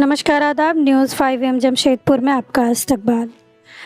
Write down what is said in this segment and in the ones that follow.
नमस्कार, आदाब। न्यूज़ 5 जमशेदपुर में आपका इस्तकबाल।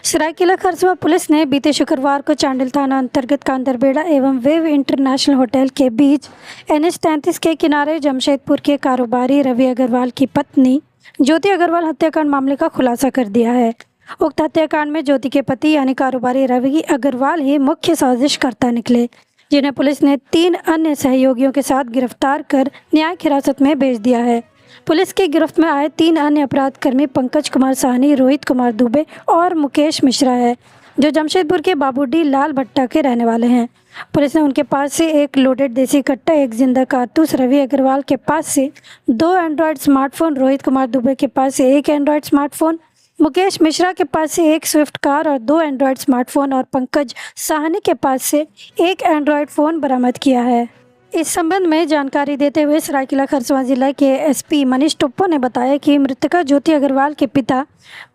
सरायकेला खरसवा पुलिस ने बीते शुक्रवार को चांडिल थाना अंतर्गत कांदरबेड़ा एवं वेव इंटरनेशनल होटल के बीच NH 33 के किनारे जमशेदपुर के कारोबारी रवि अग्रवाल की पत्नी ज्योति अग्रवाल हत्याकांड मामले का खुलासा कर दिया है। उक्त हत्याकांड में ज्योति के पति यानी कारोबारी रवि अग्रवाल ही मुख्य साजिशकर्ता निकले, जिन्हें पुलिस ने 3 अन्य सहयोगियों के साथ गिरफ्तार कर न्यायिक हिरासत में भेज दिया है। पुलिस की गिरफ्त में आए 3 अन्य अपराधकर्मी पंकज कुमार साहनी, रोहित कुमार दुबे और मुकेश मिश्रा है, जो जमशेदपुर के बाबूडी लाल भट्टा के रहने वाले हैं। पुलिस ने उनके पास से एक लोडेड देसी कट्टा, एक जिंदा कारतूस, रवि अग्रवाल के पास से 2 एंड्रॉयड स्मार्टफोन, रोहित कुमार दुबे के पास से 1 एंड्रॉयड स्मार्टफोन, मुकेश मिश्रा के पास से 1 स्विफ्ट कार और 2 एंड्रॉयड स्मार्टफोन और पंकज साहनी के पास से 1 एंड्रॉयड फ़ोन बरामद किया है। इस संबंध में जानकारी देते हुए सरायकेला खरसवा जिला के SP मनीष टोप्पो ने बताया कि मृतका ज्योति अग्रवाल के पिता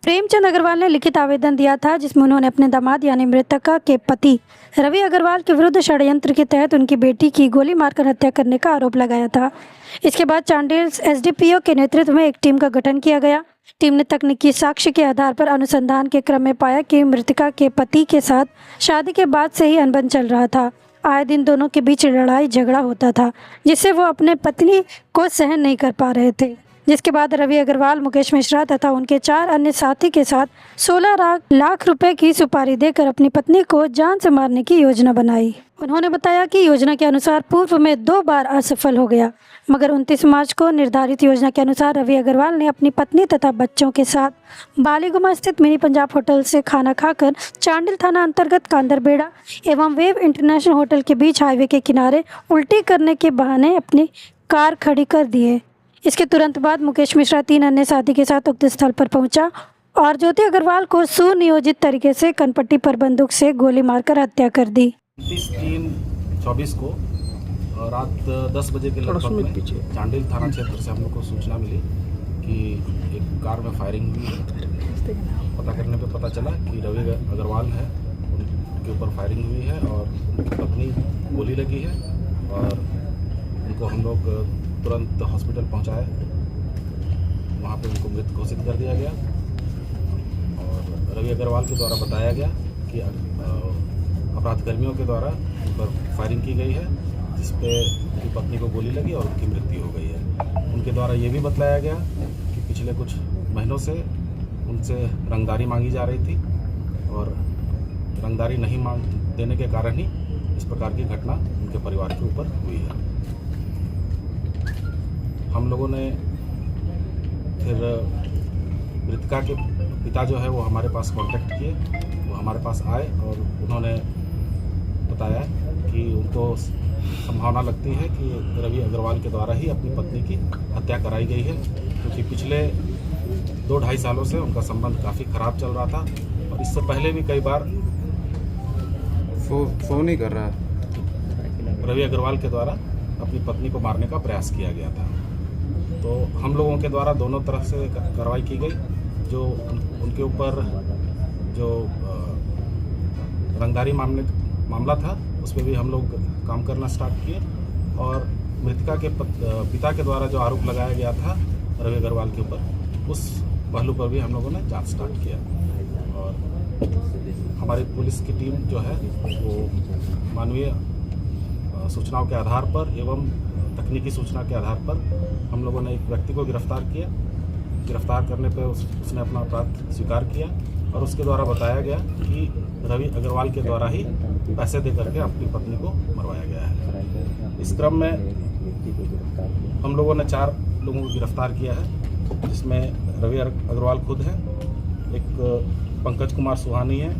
प्रेमचंद अग्रवाल ने लिखित आवेदन दिया था, जिसमें उन्होंने अपने दामाद यानी मृतका के पति रवि अग्रवाल के विरुद्ध षड्यंत्र के तहत उनकी बेटी की गोली मारकर हत्या करने का आरोप लगाया था। इसके बाद चांडिल SDPO के नेतृत्व में एक टीम का गठन किया गया। टीम ने तकनीकी साक्ष्य के आधार पर अनुसंधान के क्रम में पाया कि मृतका के पति के साथ शादी के बाद से ही अनबन चल रहा था। आए दिन दोनों के बीच लड़ाई झगड़ा होता था, जिससे वो अपने पत्नी को सहन नहीं कर पा रहे थे। जिसके बाद रवि अग्रवाल, मुकेश मिश्रा तथा उनके 4 अन्य साथी के साथ 16 लाख रुपए की सुपारी देकर अपनी पत्नी को जान से मारने की योजना बनाई। उन्होंने बताया कि योजना के अनुसार पूर्व में 2 बार असफल हो गया, मगर 29 मार्च को निर्धारित योजना के अनुसार रवि अग्रवाल ने अपनी पत्नी तथा बच्चों के साथ बालीगुमा स्थित मिनी पंजाब होटल से खाना खाकर चांडिल थाना अंतर्गत कांदरबेड़ा एवं वेव इंटरनेशनल होटल के बीच हाईवे के किनारे उल्टी करने के बहाने अपनी कार खड़ी कर दिए। इसके तुरंत बाद मुकेश मिश्रा 3 अन्य साथी के साथ उक्त स्थल पर पहुंचा और ज्योति अग्रवाल को सुनियोजित तरीके से कनपट्टी पर बंदूक से गोली मारकर हत्या कर दी। 23/3/24 को रात 10 बजे के लगभग में चांडिल थाना क्षेत्र से हम लोग को सूचना मिली कि एक कार में फायरिंग हुई है। पता करने पे पता चला कि रवि अग्रवाल है, उनके ऊपर फायरिंग हुई है और उनकी पत्नी गोली लगी है और उनको हम लोग तुरंत हॉस्पिटल पहुंचाए। वहां पे उनको मृत घोषित कर दिया गया और रवि अग्रवाल के द्वारा बताया गया कि अपराधकर्मियों के द्वारा उन पर फायरिंग की गई है, जिसपे उनकी पत्नी को गोली लगी और उनकी मृत्यु हो गई है। उनके द्वारा ये भी बतलाया गया कि पिछले कुछ महीनों से उनसे रंगदारी मांगी जा रही थी और रंगदारी नहीं मांग देने के कारण ही इस प्रकार की घटना उनके परिवार के ऊपर हुई है। हम लोगों ने फिर मृतका के पिता जो है वो हमारे पास कांटेक्ट किए, वो हमारे पास आए और उन्होंने बताया कि उनको संभावना लगती है कि रवि अग्रवाल के द्वारा ही अपनी पत्नी की हत्या कराई गई है, क्योंकि पिछले 2-2.5 सालों से उनका संबंध काफ़ी ख़राब चल रहा था और इससे पहले भी कई बार फोन ही कर रहा रवि अग्रवाल के द्वारा अपनी पत्नी को मारने का प्रयास किया गया था। तो हम लोगों के द्वारा दोनों तरफ से कार्रवाई की गई। जो उनके ऊपर जो रंगदारी मामला था उस पर भी हम लोग काम करना स्टार्ट किए और मृतका के पिता के द्वारा जो आरोप लगाया गया था रवि अग्रवाल के ऊपर, उस पहलू पर भी हम लोगों ने जांच स्टार्ट किया और हमारी पुलिस की टीम जो है वो मानवीय सूचनाओं के आधार पर एवं तकनीकी सूचना के आधार पर हम लोगों ने एक व्यक्ति को गिरफ्तार किया। गिरफ्तार करने पर उसने अपना अपराध स्वीकार किया और उसके द्वारा बताया गया कि रवि अग्रवाल के द्वारा ही पैसे दे करके अपनी पत्नी को मरवाया गया है। इस क्रम में हम लोगों ने 4 लोगों को गिरफ्तार किया है, जिसमें रवि अग्रवाल खुद है, एक पंकज कुमार सुहानी है,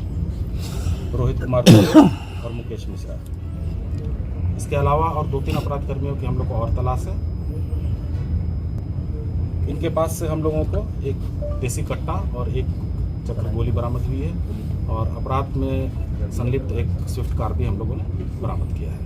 रोहित कुमार और मुकेश मिश्रा। इसके अलावा और 2-3 अपराधकर्मियों की हम लोग को और तलाश है। इनके पास से हम लोगों को एक देसी कट्टा और एक चक्र गोली बरामद हुई है और अपराध में संलिप्त एक स्विफ्ट कार भी हम लोगों ने बरामद किया है।